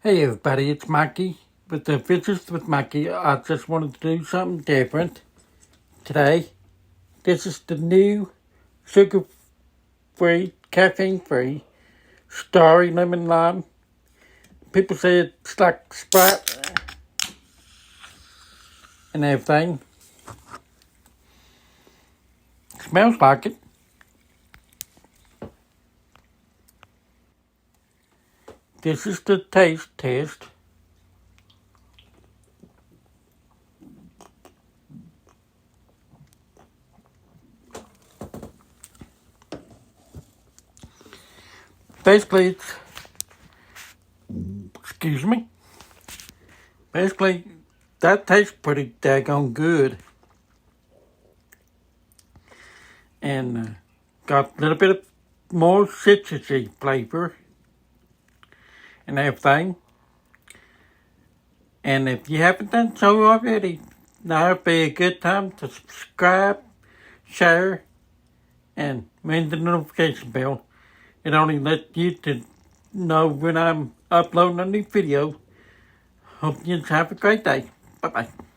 Hey everybody, it's Mikey with the Fishes with Mikey. I just wanted to do something different today. This is the new sugar-free, caffeine-free, starry lemon lime. People say it's like Sprite and everything. Smells like it. This is the taste test. Basically, Basically, that tastes pretty daggone good. And got a little bit of more citrusy flavor and everything. And if you haven't done so already, now would be a good time to subscribe, share, and ring the notification bell. It only lets you to know when I'm uploading a new video. Hope you have a great day. Bye-bye.